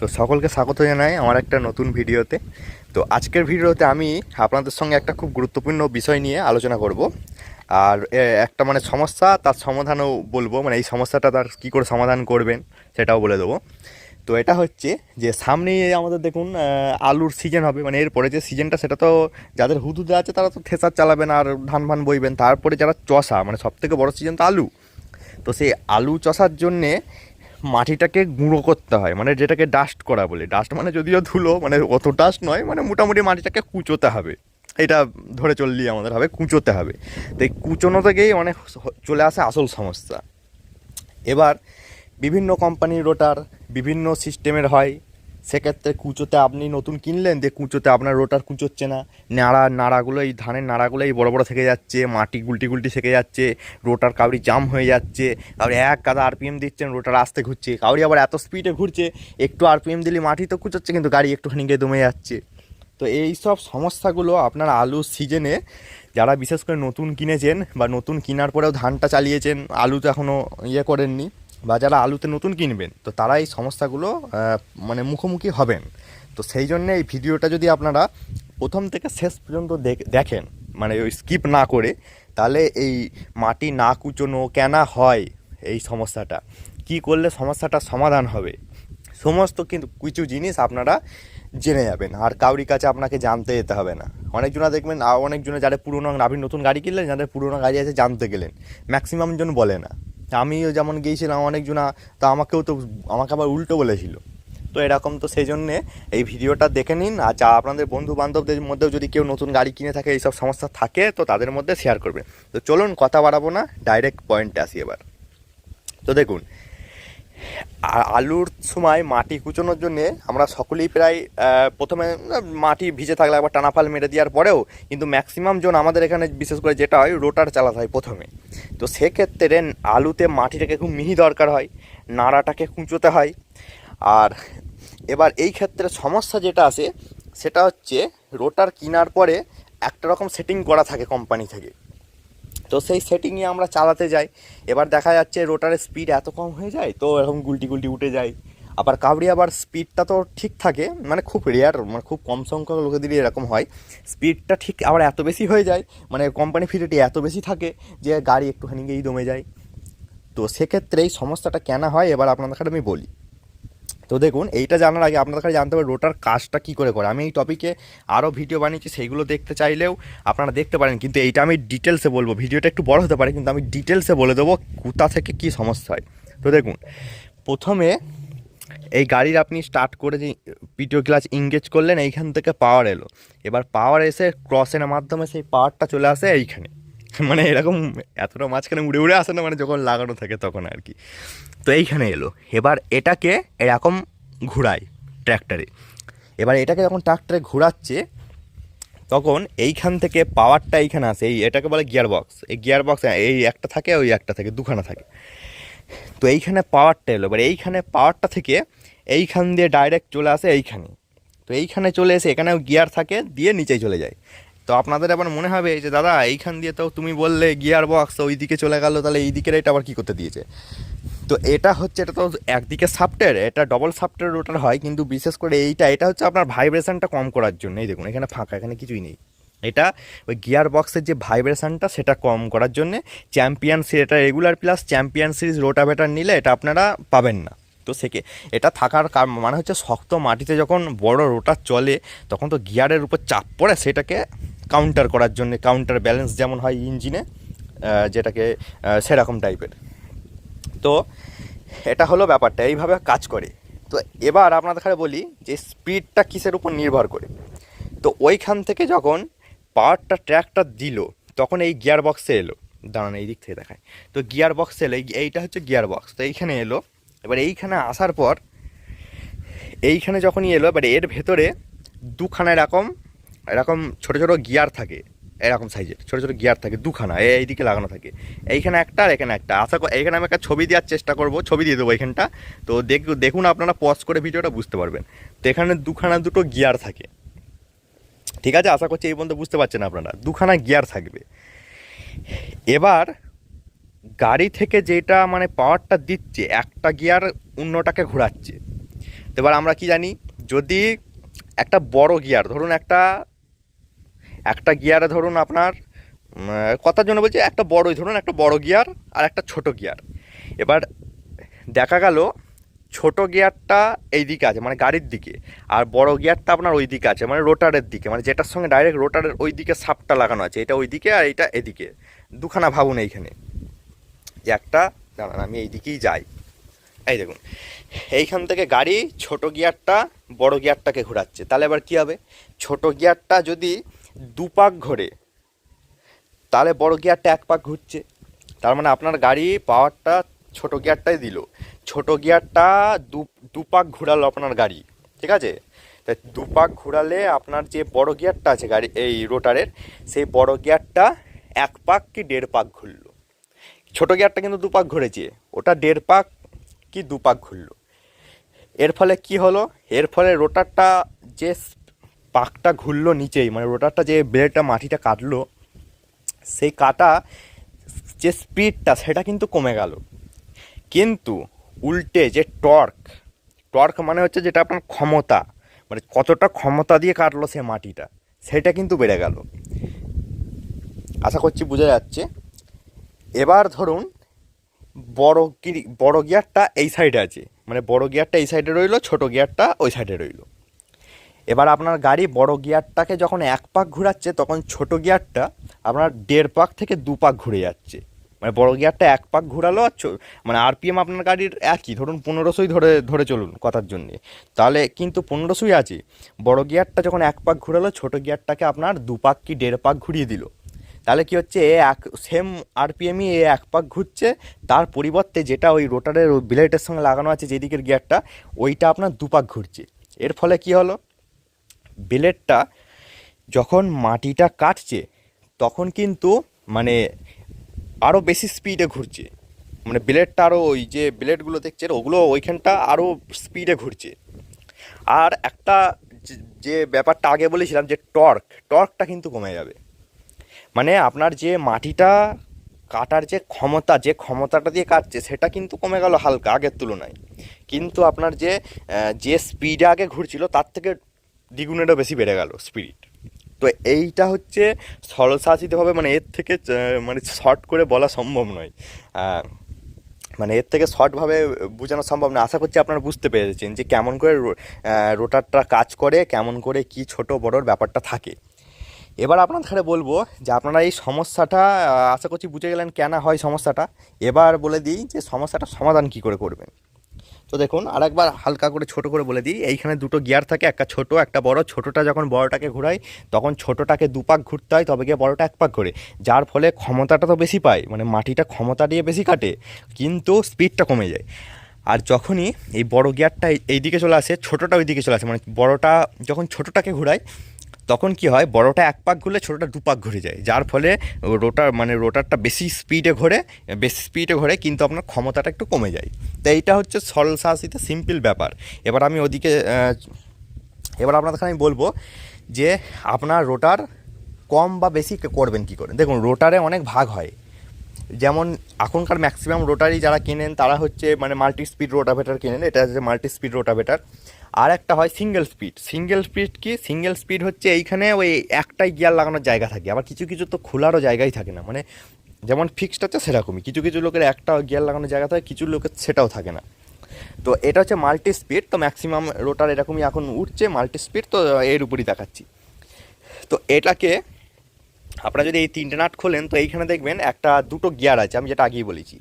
তো সকলকে স্বাগত জানাই আমার একটা নতুন ভিডিওতে। তো আজকের ভিডিওতে আমি আপনাদের সঙ্গে একটা খুব গুরুত্বপূর্ণ বিষয় নিয়ে আলোচনা করব। আর একটা মানে সমস্যা, তার সমাধানও বলবো, মানে এই সমস্যাটা তার কী করে সমাধান করবেন সেটাও বলে দেবো। তো এটা হচ্ছে যে সামনেই আমাদের দেখুন আলুর সিজন হবে, মানে এরপরে যে সিজনটা সেটা তো যাদের হুদুদে আছে তারা তো থেসার চালাবেন আর ধান ফান বইবেন। তারপরে যারা চষা, মানে সবথেকে বড় সিজন তো আলু। তো সেই আলু চষার জন্যে মাটিটাকে গুঁড়ো করতে হয়, মানে যেটাকে ডাস্ট করা বলে। ডাস্ট মানে যদিও ধুলো, মানে অত ডাস্ট নয়, মানে মোটামুটি মাটিটাকে কুচোতে হবে। এটা ধরে চললেই আমাদের হবে, কুচোতে হবে। তো এই কুচোনো থেকেই অনেক চলে আসে আসল সমস্যা। এবার বিভিন্ন কোম্পানির রোটার বিভিন্ন সিস্টেমের হয়, সেক্ষেত্রে কুচোতে আপনি নতুন কিনলেন, দিয়ে কুচোতে আপনার রোটার কুচোচ্ছে না, নাড়াগুলো, এই ধানের নাড়াগুলো এই বড় বড় থেকে যাচ্ছে, মাটি গুলটি গুলটি থেকে যাচ্ছে, রোটার কাউরি জাম হয়ে যাচ্ছে, কাউরি এক গাদা আরপিএম দিচ্ছেন রোটার আস্তে ঘুরছে, কাউরি আবার এত স্পিডে ঘুরছে একটু আরপিএম দিলে মাটি তো কুচোচ্ছে কিন্তু গাড়ি একটুখানি গিয়ে দমে যাচ্ছে। তো এই সব সমস্যাগুলো আপনার আলু সিজনে যারা বিশেষ করে নতুন কিনেছেন বা নতুন কেনার পরেও ধানটা চালিয়েছেন, আলু তো এখনও করেননি, বা যারা আলুতে নতুন কিনবেন, তো তারা এই সমস্যাগুলো মানে মুখোমুখি হবেন। তো সেই জন্যে এই ভিডিওটা যদি আপনারা প্রথম থেকে শেষ পর্যন্ত দেখেন, মানে ওই স্কিপ না করে, তাহলে এই মাটি না কুচোনো কেন হয়, এই সমস্যাটা কি করলে সমস্যাটার সমাধান হবে, সমস্ত কিন্তু কিছু জিনিস আপনারা জেনে যাবেন। আর কাউরি কাছে আপনাকে জানতে যেতে হবে না। অনেকজনা দেখবেন, অনেকজনে যারা পুরোনো, আপনি নতুন গাড়ি কিনলেন, যাদের পুরোনো গাড়ি আছে জানতে গেলেন, ম্যাক্সিমাম জন বলে না। আমিও যেমন গিয়েছিলাম অনেকজনা, তো আমাকে আবার উল্টো বলেছিল। তো এরকম, তো সেই জন্যে এই ভিডিওটা দেখে নিন। আর যা আপনাদের বন্ধু বান্ধবদের মধ্যেও যদি কেউ নতুন গাড়ি কিনে থাকে, এইসব সমস্যা থাকে, তো তাদের মধ্যে শেয়ার করবেন। তো চলুন কথা বাড়াবো না, ডাইরেক্ট পয়েন্টে আসি এবার। তো দেখুন, আলুর সময় মাটি কুচোনোর জন্যে আমরা সকলেই প্রায় প্রথমে মাটি ভিজে থাকলে একবার টানাফাল মেরে দেওয়ার পরেও কিন্তু ম্যাক্সিমাম জন আমাদের এখানে বিশেষ করে যেটা হয়, রোটার চালাতে হয় প্রথমে। তো সেক্ষেত্রে আলুতে মাটিটাকে খুব মিহি দরকার হয়, নাড়াটাকে কুঁচোতে হয়। আর এবার এই ক্ষেত্রে সমস্যা যেটা আসে সেটা হচ্ছে, রোটার কেনার পরে একটা রকম সেটিং করা থাকে কোম্পানি থেকে, তো সেই সেটিংয়ে আমরা চালাতে যাই। এবার দেখা যাচ্ছে রোটারের স্পিড এত কম হয়ে যায়, তো এরকম গুলটি গুলটি উঠে যায়। আবার কাউরি আবার স্পিডটা তো ঠিক থাকে, মানে খুব রেয়ার, মানে খুব কম সংখ্যক লোকেদেরই এরকম হয়, স্পিডটা ঠিক আবার এত বেশি হয়ে যায়, মানে কোম্পানি ফিডেটি এত বেশি থাকে যে গাড়ি একটুখানি গিয়েই দমে যায়। তো সেক্ষেত্রে এই সমস্যাটা কেন হয় এবার আপনাদের কাছে আমি বলি। তো দেখুন, এইটা জানার আগে আপনাদের কাছে জানতে হবে রোটার কাজটা কী করে করে। আমি এই টপিকে আরও ভিডিও বানিয়েছি, সেইগুলো দেখতে চাইলেও আপনারা দেখতে পারেন, কিন্তু এইটা আমি ডিটেলসে বলবো। ভিডিওটা একটু বড় হতে পারে, কিন্তু আমি ডিটেলসে বলে দেবো কোথা থেকে কী সমস্যা হয়। তো দেখুন, প্রথমে এই গাড়ির আপনি স্টার্ট করে যে পিটিও ক্লাচ ইংগেজ করলেন, এইখান থেকে পাওয়ার এলো। এবার পাওয়ার এসে ক্রসের মাধ্যমে সেই পাওয়ারটা চলে আসে এইখানে, মানে এরকম এতটা মাঝখানে উড়ে উড়ে আসে না, মানে যখন লাগানো থাকে তখন আর কি। তো এইখানে এলো, এবার এটাকে এরকম ঘুরায় ট্র্যাক্টরে। এবার এটাকে যখন ট্র্যাক্টরে ঘোরাচ্ছে, তখন এইখান থেকে পাওয়ারটা এইখানে আসে, এটাকে বলে গিয়ার বক্স। এই গিয়ার বক্স এই একটা থাকে, ওই একটা থাকে, দুখানা থাকে। তো এইখানে পাওয়ারটা এলো, এবার এইখানে পাওয়ারটা থেকে এইখান দিয়ে ডাইরেক্ট চলে আসে এইখানে। তো এইখানে চলে এসে এখানেও গিয়ার থাকে, দিয়ে নিচেই চলে যায়। তো আপনাদের আবার মনে হবে যে দাদা এইখান দিয়ে তো তুমি বললে গিয়ার বক্স ওই দিকে চলে গেল, তাহলে এই দিকের এটা আবার কী করতে দিয়েছে। তো এটা হচ্ছে, এটা তো একদিকে সাফটের, এটা ডবল সাফটের রোটার হয়, কিন্তু বিশেষ করে এটা হচ্ছে আপনার ভাইব্রেশনটা কম করার জন্য। এই দেখুন এখানে ফাঁকা, এখানে কিছুই নেই। এটা ওই গিয়ার বক্সের যে ভাইব্রেশনটা সেটা কম করার জন্যে চ্যাম্পিয়ন এটা regular plus champion series rotavator নিলে এটা আপনারা পাবেন না। তো এটা থাকার মানে হচ্ছে, শক্ত মাটিতে যখন বড় রোটার চলে তখন তো গিয়ারের উপর চাপ পড়ে, সেটাকে কাউন্টার করার জন্য, কাউন্টার ব্যালেন্স যেমন হয় ইঞ্জিনে, যেটাকে সেরকম টাইপের। তো এটা হলো ব্যাপারটা, এইভাবে কাজ করে। তো এবার আপনাদের কাছে বলি যে স্পিডটা কিসের উপর নির্ভর করে। তো ওইখান থেকে যখন পাওয়ারটা ট্র্যাকটা দিল, তখন এই গিয়ার বক্সে এলো। দাঁড়ান এই দিক থেকে দেখায়। তো গিয়ার বক্সে এলো, এইটা হচ্ছে গিয়ার বক্স। তো এইখানে এলো, এবার এইখানে আসার পর এইখানে যখনই এলো, এবার এর ভেতরে দুখানা এরকম এরকম ছোটো ছোটো গিয়ার থাকে, এরকম সাইজের ছোটো ছোটো গিয়ার থাকে, দুখানা এইদিকে লাগানো থাকে, এইখানে একটা আর এখানে একটা। এইখানে আমি একটা ছবি দেওয়ার চেষ্টা করবো, ছবি দিয়ে দেবো এইখানটা। তো দেখুন আপনারা পজ করে ভিডিওটা বুঝতে পারবেন। তো এখানে দুটো গিয়ার থাকে, ঠিক আছে? আশা করছি এই পর্যন্ত বুঝতে পারছেন আপনারা, দুখানা গিয়ার থাকবে। এবার গাড়ি থেকে যেটা মানে পাওয়ারটা দিচ্ছে, একটা গিয়ার অন্যটাকে ঘোরাচ্ছে। তো এবার আমরা কি জানি, যদি একটা বড় গিয়ার ধরুন, একটা গিয়ারে ধরুন আপনার কথার জন্য বলছি, একটা বড়ই ধরুন, একটা বড় গিয়ার আর একটা ছোট গিয়ার। এবার দেখা গেল ছোট গিয়ারটা এই দিকে আছে মানে গাড়ির দিকে, আর বড় গিয়ারটা আপনার ওই দিকে আছে মানে রোটারের দিকে, মানে যেটার সঙ্গে ডাইরেক্ট রোটারের ওই দিকে সাপটা লাগানো আছে, এটা ওই দিকে আর এটা এদিকে। দুখানা ভাবুন এইখানে, যে একটা, দাঁড়ান আমি এই দিকেই যাই, এই দেখুন এইখান থেকে গাড়ি ছোট গিয়ারটা বড় গিয়ারটাকে ঘোরাচ্ছে। তাহলে এবার কী হবে, ছোট গিয়ারটা যদি দুপাক ঘোরে তাহলে বড় গিয়ারটা এক পাক ঘুরছে, তার মানে আপনার গাড়ি পাওয়ারটা ছোট গিয়ারটাই দিল, ছোট গিয়ারটা দুপাক ঘোরালো আপনার গাড়ি, ঠিক আছে। তাই দুপাক ঘোরালে আপনার যে বড় গিয়ারটা আছে গাড়ি এই রোটারের, সেই বড় গিয়ারটা এক পাক কি দেড় পাক ঘুরলো। ছোট গিয়ারটা কিন্তু দুপাক ঘুরেছে, ওটা দেড় পাক কি দুপাক ঘুরলো। এর ফলে কি হলো, এর ফলে রোটারটা যে পাকটা ঘুরলো নিচেই, মানে রোটারটা যে ব্লেডটা মাটিটা কাটলো, সেই কাটা যে স্পিডটা সেটা কিন্তু কমে গেল। কিন্তু উল্টে যে টর্ক মানে হচ্ছে যেটা আপনার ক্ষমতা, মানে কতটা ক্ষমতা দিয়ে কাটলো সে মাটিটা, সেটা কিন্তু বেড়ে গেল। আশা করছি বোঝা যাচ্ছে। এবার ধরুন বড় গিয়ারটা এই সাইডে আছে, মানে বড় গিয়ারটা এই সাইডে রইলো, ছোট গিয়ারটা ওই সাইডে রইলো। এবার আপনার গাড়ি বড় গিয়ারটাকে যখন এক পাক ঘোরাচ্ছে, তখন ছোট গিয়ারটা আপনার দেড় পাক থেকে দু পাক ঘুরে যাচ্ছে। মানে বড় গিয়ারটা এক পাক ঘোরালো, আর মানে আরপিএম আপনার গাড়ির একই, ধরুন 1500 ধরে চলুন কথার জন্যে, তাহলে কিন্তু 1500 আছে। বড় গিয়ারটা যখন এক পাক ঘোরালো, ছোট গিয়ারটাকে আপনার দু পাক কি দেড় পাক ঘুরিয়ে দিল। তাহলে কি হচ্ছে, সেম আরপিএমই এক পাক ঘুরছে, তার পরিবর্তে যেটা ওই রোটারের ব্লেডের সঙ্গে লাগানো আছে যেদিকের গিয়ারটা, ওইটা আপনার দু পাক ঘুরছে। এর ফলে কি হলো, ব্লেডটা যখন মাটিটা কাটছে তখন কিন্তু মানে আরও বেশি স্পিডে ঘুরছে, মানে ব্লেডটা আরও, ওই যে ব্লেডগুলো দেখছেন ওগুলো ওইখানটা আরও স্পিডে ঘুরছে। আর একটা যে ব্যাপারটা আগে বলেছিলাম যে টর্কটা কিন্তু কমে যাবে, মানে আপনার যে মাটিটা কাটার যে ক্ষমতাটা দিয়ে কাটছে সেটা কিন্তু কমে গেল হালকা আগের তুলনায়, কিন্তু আপনার যে স্পিডে আগে ঘুরছিল তার থেকে দ্বিগুণেরও বেশি বেড়ে গেল স্পিড। তো এইটা হচ্ছে সরলসাচিতভাবে, মানে এর থেকে মানে শর্ট করে বলা সম্ভব নয়, মানে এর থেকে শর্টভাবে বোঝানো সম্ভব না। আশা করছি আপনারা বুঝতে পেরেছেন যে কেমন করে রোটারটা কাজ করে, কেমন করে কি ছোট বড়োর ব্যাপারটা থাকে। এবার আপনাদের বলবো যে আপনারা এই সমস্যাটা আশা করছি বুঝে গেলেন কেন হয় সমস্যাটা। এবার বলে দিই যে সমস্যাটা সমাধান কি করে করবেন। তো দেখুন আরেকবার হালকা করে ছোট করে বলে দিই, এইখানে দুটো গিয়ার থাকে, একটা ছোট একটা বড়। ছোটোটা যখন বড়টাকে ঘোরায় তখন ছোটোটাকে দুপাক ঘুরতে হয়, তবে গিয়ে বড়টা এক পাক ঘোরে, যার ফলে ক্ষমতাটা তো বেশি পায়, মানে মাটিটা ক্ষমতা দিয়ে বেশি কাটে, কিন্তু স্পিডটা কমে যায়। আর যখনই এই বড় গিয়ারটা এই দিকে চলে আসে, ছোটোটা ওই দিকে চলে আসে, মানে বড়টা যখন ছোটোটাকে ঘোরায় তখন কি হয়, বড়টা এক পাক ঘুরলে ছোটোটা দু পাক ঘুরে যায়, যার ফলে রোটারটা বেশি স্পিডে ঘোরে কিন্তু আপনার ক্ষমতাটা একটু কমে যায়। তো এইটা হচ্ছে সরল সাহসিতে সিম্পল ব্যাপার। এবার আমি এবার আপনাদের আমি বলবো যে আপনার রোটার কম বা বেশি করবেন কি করে। দেখুন রোটারে অনেক ভাগ হয়, যেমন এখনকার ম্যাক্সিমাম রোটারি যারা কেনেন তারা হচ্ছে মানে মাল্টি স্পিড রোটাভেটার কেনেন, এটা হচ্ছে মাল্টি স্পিড রোটাভেটার। আর একটা হয় সিঙ্গেল স্পিড হচ্ছে এইখানে ওই একটাই গিয়ার লাগানোর জায়গা থাকে, আবার কিছু কিছু তো খোলারও জায়গাই থাকে না, মানে যেমন ফিক্সড হচ্ছে সেরকমই, কিছু কিছু লোকের একটা গিয়ার লাগানোর জায়গা থাকে, কিছু লোকের সেটাও থাকে না। তো এটা হচ্ছে মাল্টি স্পিড। তো ম্যাক্সিমাম রোটার এরকমই এখন উঠছে মাল্টি স্পিড, তো এর উপরই দেখাচ্ছি। তো এটাকে আপনারা যদি এই তিনটে নাট খোলেন তো এইখানে দেখবেন দুটো গিয়ার আছে, আমি যেটা আগেই বলেছি।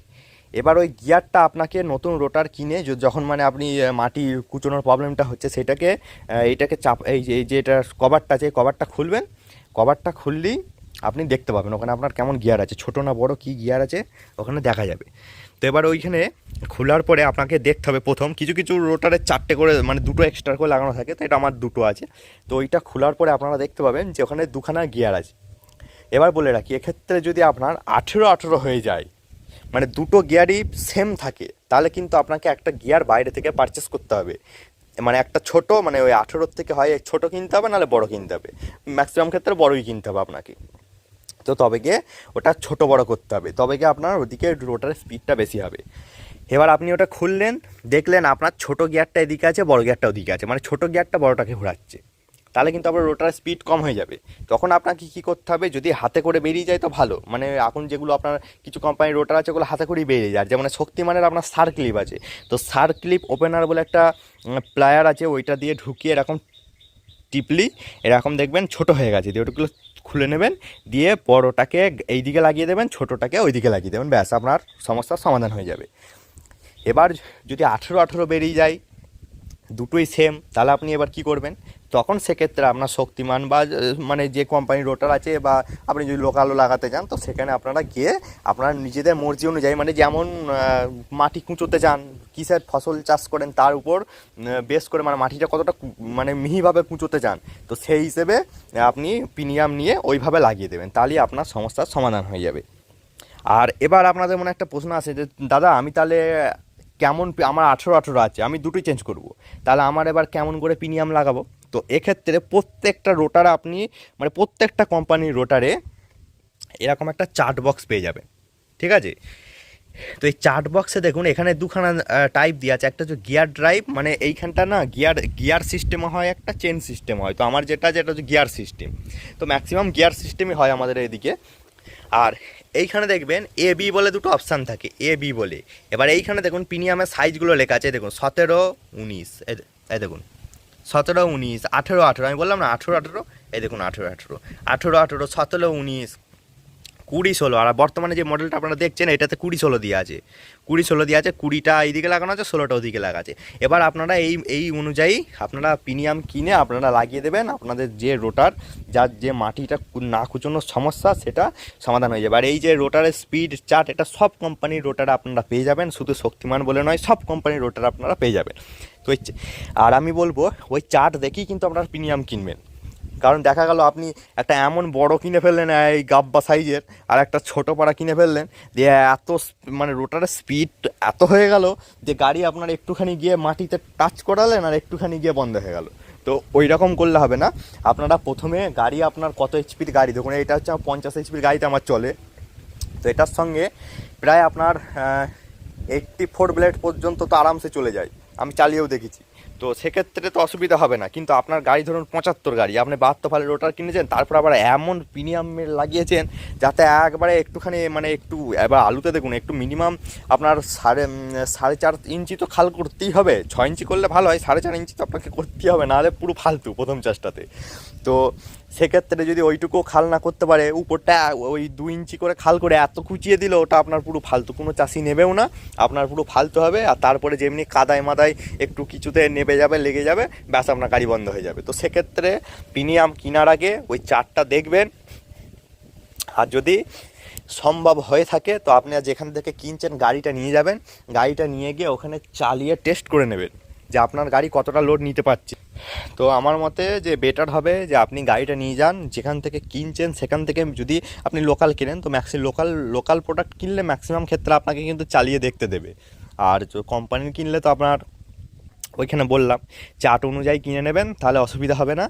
এবার ওই গিয়ারটা আপনাকে নতুন রোটার কিনে যখন মানে আপনি মাটি কুচোনোর প্রবলেমটা হচ্ছে সেটাকে এইটাকে এই যে এটা কভারটা আছে, কভারটা খুলবেন। কভারটা খুললেই আপনি দেখতে পাবেন ওখানে আপনার কেমন গিয়ার আছে, ছোটো না বড় কী গিয়ার আছে ওখানে দেখা যাবে। তো এবার ওইখানে খোলার পরে আপনাকে দেখতে হবে প্রথম কিছু কিছু রোটারে চারটে করে মানে দুটো এক্সট্রা করে লাগানো থাকে, তো এটা আমার দুটো আছে। তো ওইটা খোলার পরে আপনারা দেখতে পাবেন যে ওখানে দুখানা গিয়ার আছে। এবার বলে রাখি এক্ষেত্রে যদি আপনার 18 হয়ে যায়, মানে দুটো গিয়ারই সেম থাকে, তাহলে কিন্তু আপনাকে একটা গিয়ার বাইরে থেকে পারচেস করতে হবে, মানে একটা ছোট, মানে ওই 18 থেকে হয় ছোট কিনতে হবে, নাহলে বড় কিনতে হবে, ম্যাক্সিমাম ক্ষেত্রে বড়ই কিনতে হবে আপনাকে। তো তবে গিয়ে ওটা ছোট বড় করতে হবে, তবে গিয়ে আপনার ওদিকে রোটারের স্পিডটা বেশি হবে। এবার আপনি ওটা খুললেন, দেখলেন আপনার ছোটো গিয়ারটা এদিকে আছে, বড় গিয়ারটা ওদিকে আছে, মানে ছোটো গিয়ারটা বড়টাকে ঘোরাচ্ছে, তাহলে কিন্তু আপনার রোটার স্পিড কম হয়ে যাবে। তখন আপনাকে কী করতে হবে, যদি হাতে করে বেরিয়ে যায় তো ভালো, মানে এখন যেগুলো আপনার কিছু কোম্পানির রোটার আছে ওগুলো হাতে করেই বেরিয়ে যায়, যেমন শক্তিমানের আপনার সার ক্লিপ আছে, তো সার ক্লিপ ওপেনার বলে একটা প্লায়ার আছে, ওইটা দিয়ে ঢুকিয়ে এরকম টিপলি এরকম দেখবেন ছোট হয়ে গেছে, দিয়ে ওটাগুলো খুলে নেবেন, দিয়ে বড়টাকে এই দিকে লাগিয়ে দেবেন, ছোটোটাকে ওই দিকে লাগিয়ে দেবেন, ব্যাস আপনার সমস্যার সমাধান হয়ে যাবে। এবার যদি 18 বেরিয়ে যায়, দুটোই সেম, তাহলে আপনি এবার কি করবেন, তখন সেক্ষেত্রে আপনার শক্তিমান বা মানে যে কোম্পানির রোটার আছে, বা আপনি যদি লোকালও লাগাতে চান, তো সেখানে আপনারা গিয়ে আপনার নিজেদের মর্জি অনুযায়ী, মানে যেমন মাটি কুঁচোতে চান, কিসের ফসল চাষ করেন তার উপর বেশ করে, মানে মাটিটা কতটা মানে মিহিভাবে কুঁচোতে চান, তো সেই হিসেবে আপনি প্রিমিয়াম নিয়ে ওইভাবে লাগিয়ে দেবেন, তাহলেই আপনার সমস্যার সমাধান হয়ে যাবে। আর এবার আপনাদের মনে একটা প্রশ্ন আছে যে দাদা আমি তাহলে কেমন, আমার 18 আছে, আমি দুটোই চেঞ্জ করব, তাহলে আমার এবার কেমন করে প্রিমিয়াম লাগাবো? তো এক্ষেত্রে প্রত্যেকটা রোটারে আপনি, মানে প্রত্যেকটা কোম্পানির রোটারে এরকম একটা চার্ট বক্স পেয়ে যাবেন, ঠিক আছে? তো এই চার্ট বক্সে দেখুন এখানে দুখানা টাইপ দিয়ে আছে, একটা হচ্ছে গিয়ার ড্রাইভ, মানে এইখানটা না গিয়ার সিস্টেম হয়, একটা চেন সিস্টেম হয়, তো আমার যেটা হচ্ছে গিয়ার সিস্টেম, তো ম্যাক্সিমাম গিয়ার সিস্টেমই হয় আমাদের এদিকে। আর এইখানে দেখবেন এ বি বলে দুটো অপশান থাকে, এ বি বলে। এবার এইখানে দেখুন প্রিমিয়ামের সাইজগুলো লেখা আছে, দেখুন 17, 19, এই দেখুন 17, 19, 18, আমি বললাম না 18, এই দেখুন 18, 17, 19, 20, 16, আর বর্তমানে যে মডেলটা আপনারা দেখছেন এটাতে 20, 16 দিয়ে আছে, 20, 16 দিয়ে আছে, 20টা এইদিকে লাগানো আছে, 16টা ওদিকে লাগা আছে। এবার আপনারা এই অনুযায়ী আপনারা প্রিমিয়াম কিনে আপনারা লাগিয়ে দেবেন, আপনাদের যে রোটার, যার যে মাটিটা না কুচোনোর সমস্যা সেটা সমাধান হয়ে যাবে। আর এই যে রোটারের স্পিড চার্ট, এটা সব কোম্পানির রোটারে আপনারা পেয়ে যাবেন, শুধু শক্তিমান বলে নয়, সব কোম্পানির রোটার আপনারা পেয়ে যাবেন। তো আর আমি বলবো ওই চার্ট দেখেই কিন্তু আপনারা প্রিমিয়াম কিনবেন, কারণ দেখা গেল আপনি একটা এমন বড় কিনে ফেললেন এই গাব্বা সাইজের, আর একটা ছোটো পাড়া কিনে ফেললেন, দিয়ে এত মানে রোটারের স্পিড এত হয়ে গেল যে গাড়ি আপনার একটুখানি গিয়ে মাটিতে টাচ করালেন আর একটুখানি গিয়ে বন্ধ হয়ে গেল। তো ওই রকম করলে হবে না, আপনারা প্রথমে গাড়ি আপনার কত এইচপির গাড়ি, দেখুন এটা হচ্ছে 50 এইচপির গাড়িতে আমার চলে, তো এটার সঙ্গে প্রায় আপনার 84 ব্লেড পর্যন্ত তো আরামসে চলে যায়, আমি চালিয়েও দেখেছি। তো সেক্ষেত্রে তো অসুবিধা হবে না, কিন্তু আপনার গাড়ি ধরুন 75 গাড়ি, আপনি 72 ফালের রোটার কিনেছেন, তারপর আবার এমন প্রিমিয়ামের লাগিয়েছেন যাতে একবারে একটুখানি, মানে একটু, এবার আলুতে দেখুন একটু মিনিমাম আপনার 4.5 ইঞ্চি তো খাল করতেই হবে, 6 ইঞ্চি করলে ভালো হয়, 4.5 ইঞ্চি তো আপনাকে করতেই হবে, নাহলে পুরো ফালতু প্রথম চাষটাতে। তো সেক্ষেত্রে যদি ওইটুকু খাল না করতে পারে, উপরটা ওই 2 ইঞ্চি করে খাল করে এত কুচিয়ে দিল, ওটা আপনার পুরো ফালতু, কোনো চাষি নেবেও না, আপনার পুরো ফালতু হবে। আর তারপরে যেমনি কাদায় মাদায় একটু কিছুতে নেবে যাবে, লেগে যাবে, ব্যাস আপনার গাড়ি বন্ধ হয়ে যাবে। তো সেক্ষেত্রে প্রিমিয়াম কেনার আগে ওই চার্টটা দেখবেন, আর যদি সম্ভব হয়ে থাকে তো আপনি যেখান থেকে কিনছেন গাড়িটা নিয়ে যাবেন, গাড়িটা নিয়ে গিয়ে ওখানে চালিয়ে টেস্ট করে নেবেন যে আপনার গাড়ি কতটা লোড নিতে পারছে। তো আমার মতে যে বেটার হবে যে আপনি গাড়িটা নিয়ে যান যেখান থেকে কিনছেন, সেখান থেকে যদি আপনি লোকাল কিনেন তো লোকাল প্রোডাক্ট কিনলে ম্যাক্সিমাম ক্ষেত্রে আপনাকে কিন্তু চালিয়ে দেখতে দেবে। আর কোম্পানির কিনলে তো আপনার ওইখানে বললাম চার্ট অনুযায়ী কিনে নেবেন, তাহলে অসুবিধা হবে না।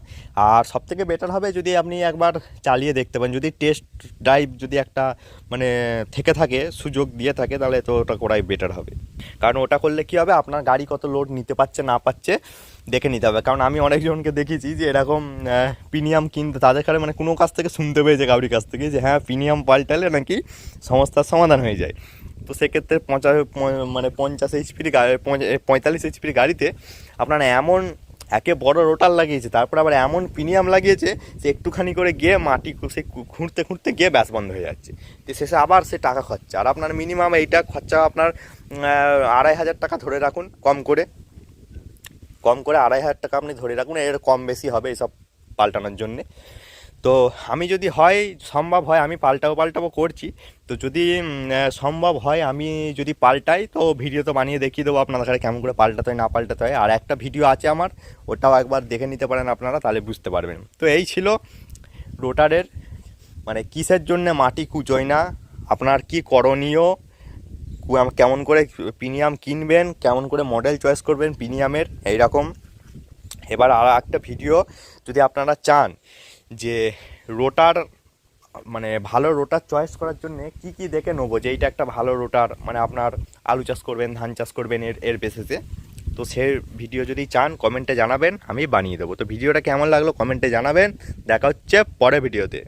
আর সবথেকে বেটার হবে যদি আপনি একবার চালিয়ে দেখতে পান, যদি টেস্ট ড্রাইভ যদি একটা মানে থেকে থাকে, সুযোগ দিয়ে থাকে, তাহলে তো ওটা করাই বেটার হবে। কারণ ওটা করলে কী হবে, আপনার গাড়ি কত লোড নিতে পারছে না পারছে দেখে নিতে হবে। কারণ আমি অনেকজনকে দেখেছি যে এরকম প্রিমিয়াম কিনতে, তাদের কাছে মানে কোনো কাছ থেকে শুনতে পেয়েছে কাউরির কাছ থেকে যে হ্যাঁ প্রিমিয়াম পাল্টালে নাকি সমস্যার সমাধান হয়ে যায়। তো সেক্ষেত্রে 50 এইচপির গাড়ি, 45 এইচপির গাড়িতে আপনারা এমন একে বড় রোটার লাগিয়েছে, তারপর আবার এমন প্রিমিয়াম লাগিয়েছে যে একটুখানি করে গিয়ে মাটি সে খুঁড়তে খুঁড়তে গিয়ে ব্যাস বন্ধ হয়ে যাচ্ছে, তো শেষে আবার সে টাকা খরচা। আর আপনার মিনিমাম এইটা খরচা আপনার 2,500 টাকা ধরে রাখুন, কম করে 2,500 টাকা আপনি ধরে রাখুন, এর কম বেশি হবে এসব পাল্টানোর জন্যে। তো আমি যদি হয় সম্ভব হয় আমি পাল্টাবো করছি। তো যদি সম্ভব হয় আমি যদি পাল্টাই তো ভিডিও তো বানিয়ে দেখিয়ে দেবো আপনাদের কাছে কেমন করে পাল্টাতে হয় না পাল্টাতে হয়। আর একটা ভিডিও আছে আমার, ওটাও একবার দেখে নিতে পারেন আপনারা, তাহলে বুঝতে পারবেন। তো এই ছিল রোটারের মানে কিসের জন্য মাটি কুচোয় না, আপনার কি করণীয়, কেমন করে প্রিমিয়াম কিনবেন, কেমন করে মডেল চয়েস করবেন প্রিমিয়ামের, এইরকম। এবার আর একটা ভিডিও যদি আপনারা চান যে রোটার মানে ভালো রোটার চয়েস করার জন্য কি কি দেখে নেবো যে এইটা একটা ভালো রোটার, মানে আপনার আলু চাষ করবেন, ধান চাষ করবেন এর বেসিসে, তো সেই ভিডিও যদি চান কমেন্টে জানাবেন, আমি বানিয়ে দেবো। তো ভিডিওটা কেমন লাগলো কমেন্টে জানাবেন। দেখা হচ্ছে পরের ভিডিওতে।